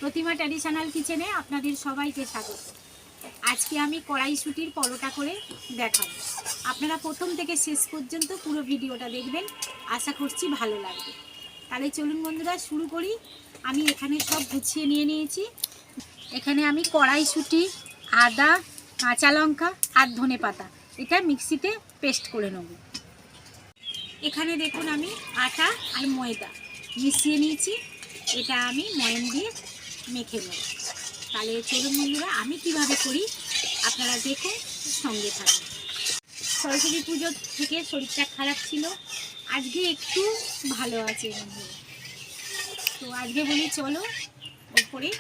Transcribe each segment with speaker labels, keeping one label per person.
Speaker 1: প্রতিমা traditional কিচেনে আপনাদের সবাইকে স্বাগত। আজকে আমি কড়াইশুঁটির পরোটা করে দেখাবো। আপনারা প্রথম থেকে শেষ পর্যন্ত পুরো ভিডিওটা দেখবেন, আশা করছি ভালো লাগবে। তাহলে চলুন বন্ধুরা শুরু করি। আমি এখানে সব গুছিয়ে নিয়ে নিয়েছি। এখানে আমি কড়াইশুঁটি, আদা, কাঁচা লঙ্কা আর ধনেপাতা এটা মিক্সিতে পেস্ট করে নেব। এখানে দেখুন আমি আটা আর ময়দা মিশিয়ে নিয়েছি, এটা আমি ময়ান দিয়ে মেখে নেব। তাহলে চলুন বন্ধুরা আমি কিভাবে করি আপনারা দেখুন, সঙ্গে থাকুন। সরস্বতী পুজো থেকে শরীরটা খারাপ ছিল, আজকে একটু ভালো আছে বন্ধুরা। তো আজকে বলি চলো ওপরে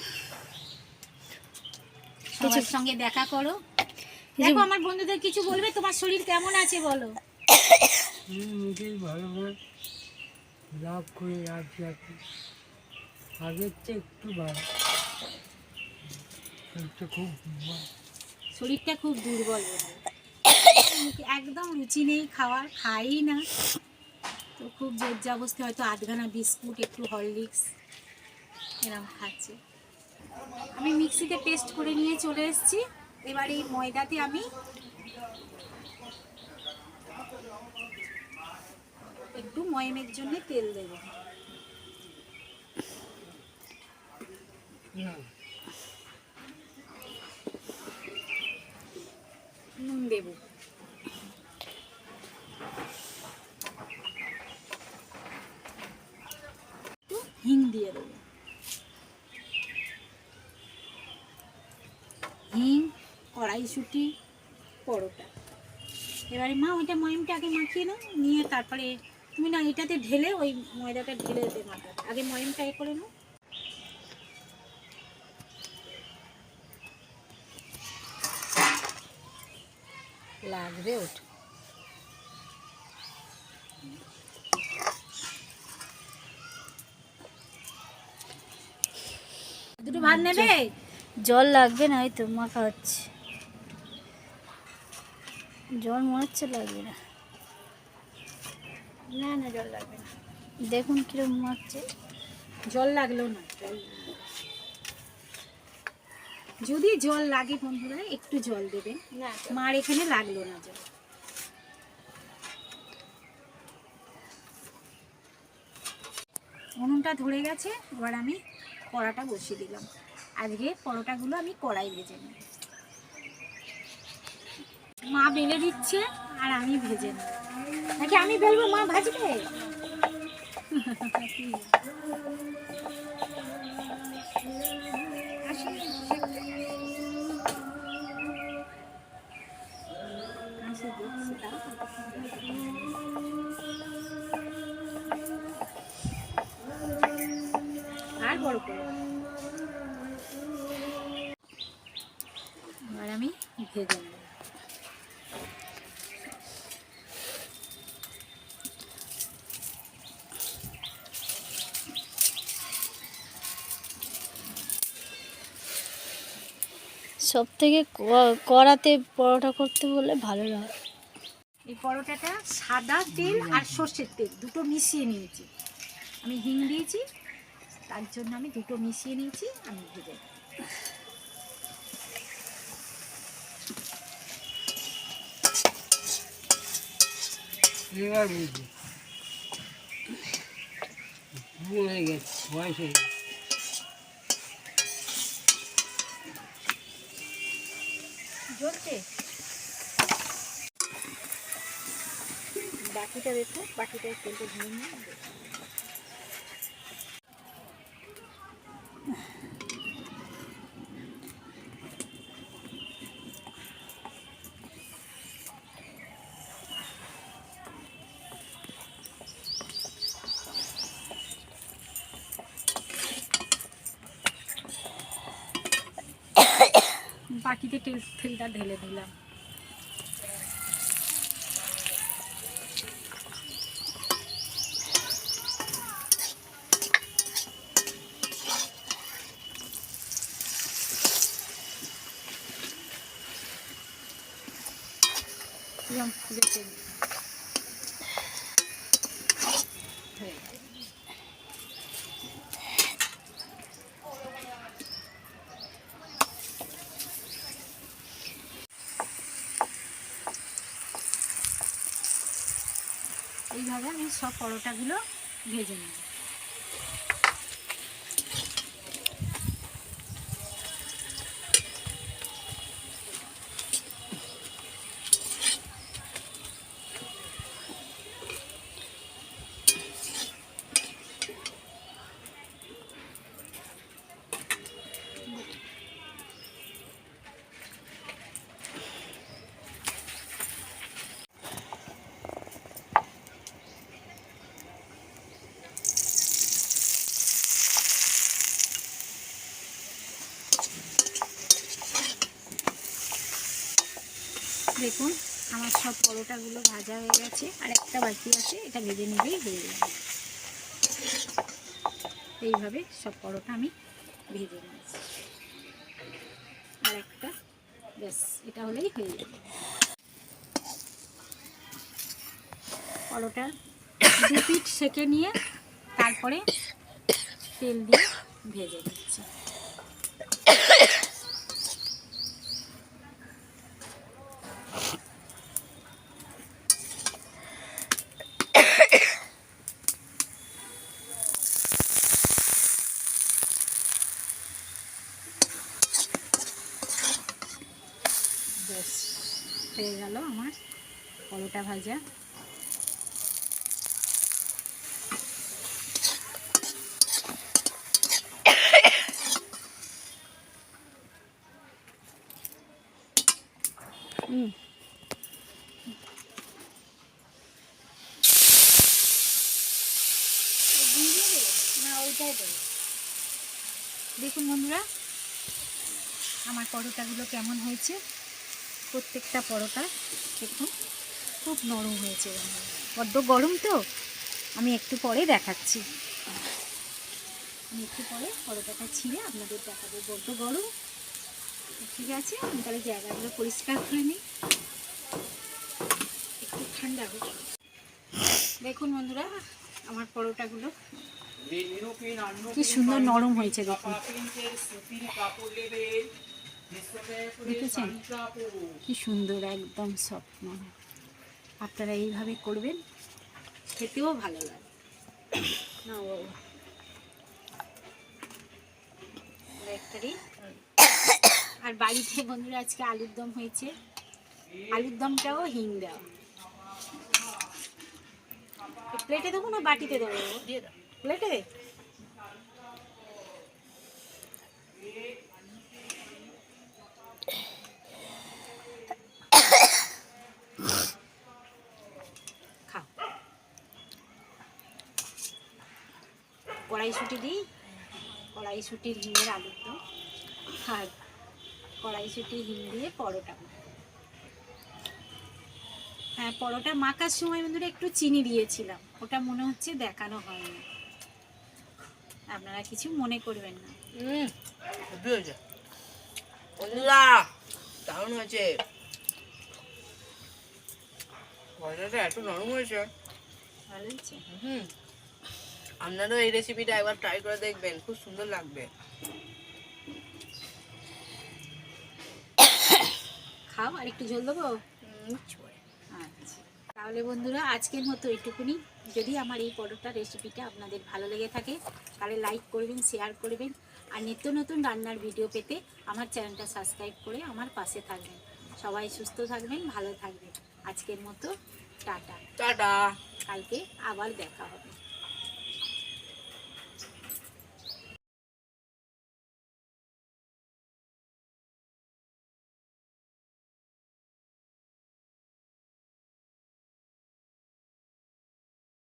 Speaker 1: সবার সঙ্গে দেখা করো। দেখো আমার বন্ধুদের কিছু বলবে, তোমার শরীর কেমন আছে বলো।
Speaker 2: ভালো লাভ করে আছি, আগের চেয়ে একটু ভালো,
Speaker 1: শরীরটা খুব দুর্বল, একদম রুচি নেই খাওয়ার, খাই না। তো খুব জোর জবস্তি হয়তো আধখানা বিস্কুট, একটু হরলিক্স এরকম খাচ্ছে। আমি মিক্সিতে পেস্ট করে নিয়ে চলে এসেছি। এবার এই ময়দাতে আমি একটু ময়মের জন্য তেল দেব, নুন দেব, একটু হিং দিয়ে দেবো, হিং, কড়াইশুঁটি, পরোটা। এবারে মা ওইটা ময়মটা আগে মাখিয়ে নাও, নিয়ে তারপরে তুমি না এটাতে ঢেলে ওই ময়দাটা ঢেলে দে, মাখা আগে ময়মটা এ করে নাও।
Speaker 2: লাগবে ওঠ।
Speaker 1: দুটো ভাত নেবে?
Speaker 3: জল লাগবে না, হয়তো মাখা হচ্ছে। জল মনে হচ্ছে লাগবে না।
Speaker 1: না না জল লাগবে না,
Speaker 3: দেখুন কিরকম মাখছে।
Speaker 1: জল লাগলো না। যদি জল লাগে বন্ধুরা একটু জল দেবেন, মার এখানে লাগলো না জল। উনুনটা ধরে গেছে, এবার আমি কড়াটা বসিয়ে দিলাম। আজকে পরোটাগুলো আমি কড়াই ভেজে নেব। মা বেলে দিচ্ছে আর আমি ভেজে নেব, নাকি আমি বেলবো মা ভাজবে? আর বড় করে এবার আমি ভেজে নেব।
Speaker 3: সব থেকে কড়াতে পরোটা করতে বলে ভালো লাগে।
Speaker 1: এই পরোটাটা সাদা তেল আর সর্ষের তেল দুটো মিশিয়ে নিয়েছি, আমি হিং দিয়েছি তার জন্য আমি দুটো মিশিয়ে নিয়েছি। আমি ভেজে
Speaker 2: এবার বুঝি হয়ে গেছে, বয়স হয়ে গেছে।
Speaker 1: জ্বলছে, বাকিটা দেখো, বাকিটা তেলটা ধুয়ে নিয়ে বাকিতে তেলটা ঢেলে দিলাম। এইভাবে আমি সব পরোটাগুলো ভেজে নেব। দেখুন আমার সব পরোটাগুলো ভাজা হয়ে গেছে, আর একটা বাকি আছে, এটা ভেজে নিলেই হয়ে যাবে। এইভাবে সব পরোটা আমি ভেজে নিয়েছি, আর একটা ব্যাস, এটা হলেই হয়ে যাবে। পরোটা 2 পিঠ সেঁকে নিয়ে তারপরে তেল দিয়ে ভেজে নিচ্ছি। ব্যাস হয়ে গেল আমার পরোটা ভাজা। দেখুন বন্ধুরা আমার পরোটাগুলো কেমন হয়েছে। প্রত্যেকটা পরোটা দেখুন খুব নরম হয়েছে, বড্ড গরম তো, আমি একটু পরে দেখাচ্ছি। আমি একটু পরে পরোটাটা ছিঁড়ে আপনাদের দেখাবো। বড্ড গরম, ঠিক আছে। আমি তাহলে জায়গাগুলো পরিষ্কার করে নিই, একটু ঠান্ডা হোক। দেখুন বন্ধুরা আমার পরোটাগুলো কি সুন্দর নরম হয়েছে, দেখুন দেখেছেন কি সুন্দর, একদম সফট নরম। আপনারা এইভাবে করবেন, খেতেও ভালো লাগে না বাবা। আর বাড়িতে বন্ধুরা আজকে আলুর দম হয়েছে, আলুর দমটাও হিং দেওয়া। প্লেটে দেবো না বাটিতে দেবো? প্লেটে দে। খাও, কড়াইশুঁটি দিই, কড়াইশুঁটির হিঙের আলুর দম, আর কড়াইশুঁটি হিং দিয়ে পরোটা। হ্যাঁ পরোটা মাখার সময় বন্ধুরা একটু চিনি দিয়েছিলাম, ওটা মনে হচ্ছে দেখানো হয়নি, আপনারা কিছু মনে করবেন না।
Speaker 2: দারুণ হয়েছে, পরোটাটা এত নরম হয়েছে।
Speaker 1: ভালো হয়েছে।
Speaker 2: আপনারাও এই রেসিপিটা একবার ট্রাই করে দেখবেন, খুব সুন্দর লাগবে।
Speaker 1: খাও, আর একটু ঝোল দেবো। আচ্ছা তাহলে বন্ধুরা আজকের মতো এইটুকুনি। যদি আমার এই পরোটা রেসিপিটা আপনাদের ভালো লেগে থাকে তাহলে লাইক করবেন, শেয়ার করবেন, আর নিত্য নতুন রান্নার ভিডিও পেতে আমার চ্যানেলটা সাবস্ক্রাইব করে আমার পাশে থাকবেন। সবাই সুস্থ থাকবেন, ভালো থাকবেন। আজকের মতো টাটা,
Speaker 2: টাটা,
Speaker 1: কালকে আবার দেখা হবে।